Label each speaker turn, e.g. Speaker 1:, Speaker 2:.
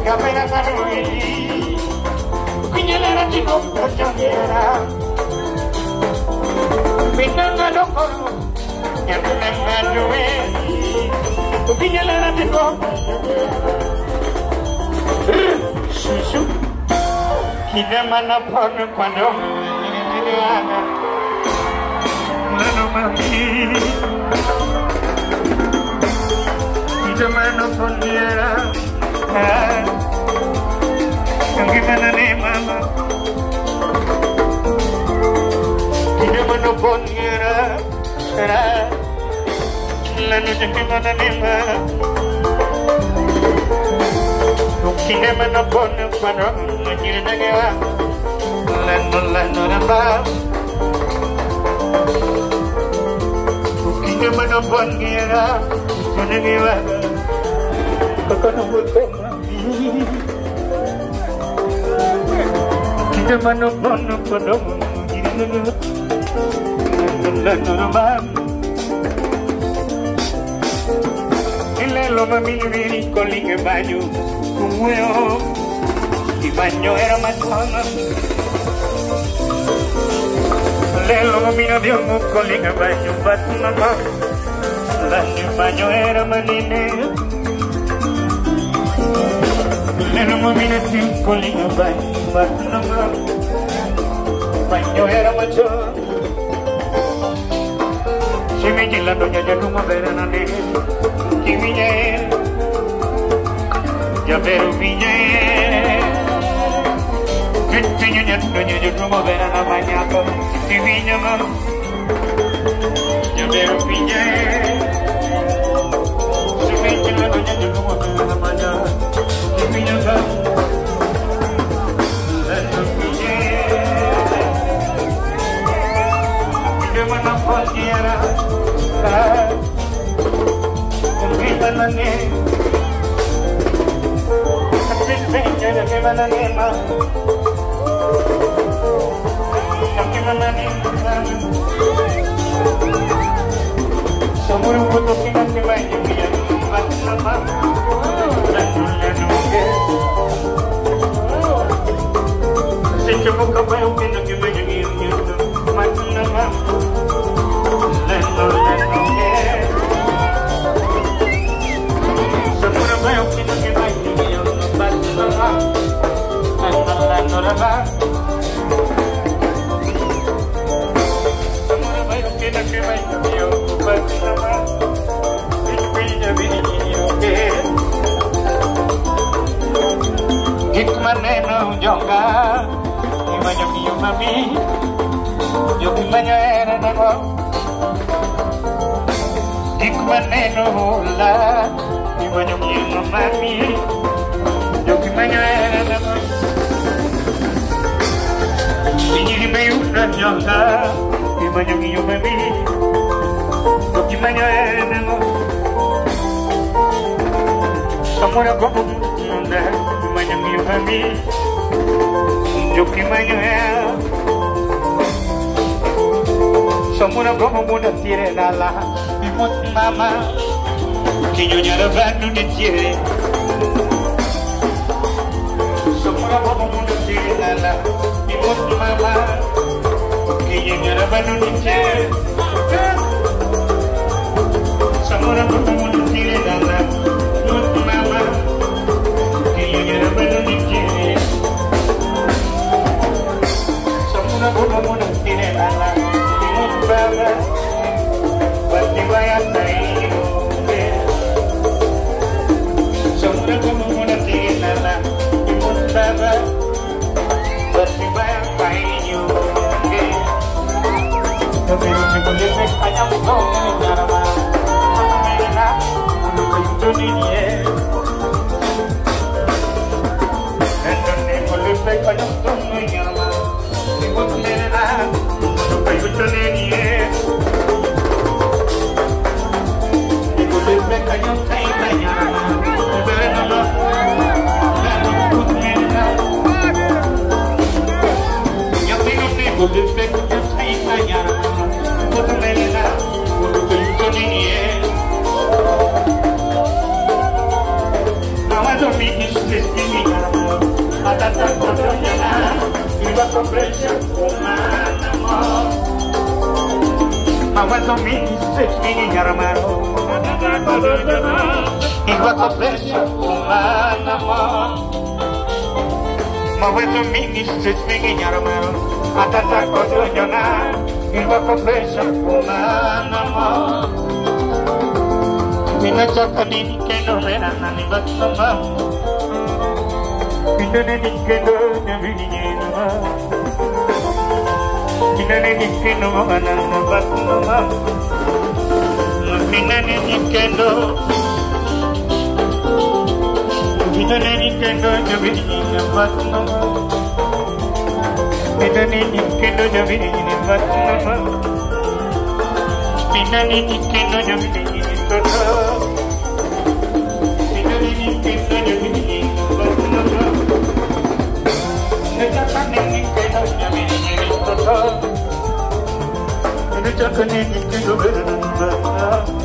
Speaker 1: Kamera karui, kunyela rati koko changera. Pinanga dokoro, nyamuna duwe, kunyela rati koko. Susu, kita mana pun pandang, lalu mami, kita mana pun dia. Gimana nih mama? Tidak menopon ngira, lalu gimana nih mama? Tidak menopon pada ngira ngira, lalu nambah. Tidak menopon ngira, ngira. Kau nombor kita mana mana pada mungkin dan normal. Ele lo mami vini coling banyo, como di banyo era más fama. Ele lo mami no vio coling banyo, but mama, la banyo era manine. Ele lo mami no vio coling banyo. Baño era macho. Si me llega doña ya no me verán a leer. Que viña ya pero viña que doña ya no me verán a mañana. Que viña mamá ya pero viña si me llega doña ya no me verán a mañana. Que viña mamá mana cualquiera kita nane tapi bener ke mana nema tapi mana nema semua butuh kita sebagai dia nama dan nunggu sejauh kau kita sebagai dia nama Semua como muda tiene nala, mi mama, que yo ya no veo ni quiere. Semua como muda tiene nala, mi mama, que yo ya no veo ni quiere. Semua como muda tiene nala, mi mama, que yo ya no veo ni quiere. Semua como muda tiene nala. Baba, pasti bayar dari semua kamu nanti nala, ibu baba, pasti bayar dari tapi ministri spingiamo, a tanta cogliona, il vostro prezzo umano. Ma quando ministri spingiamo, a tanta cogliona, il vostro prezzo umano. Ma quando ministri spingiamo, a tanta cogliona, il vostro prezzo umano. Mina chakani ke no mera nani batma, mina ne nikeno nyavini na, mina ne nikeno manana batma, mina ne nikeno, mina ne nikeno nyavini na batma, mina ne nikeno nyavini na batma, mina ne nikeno nyavini na Thank you.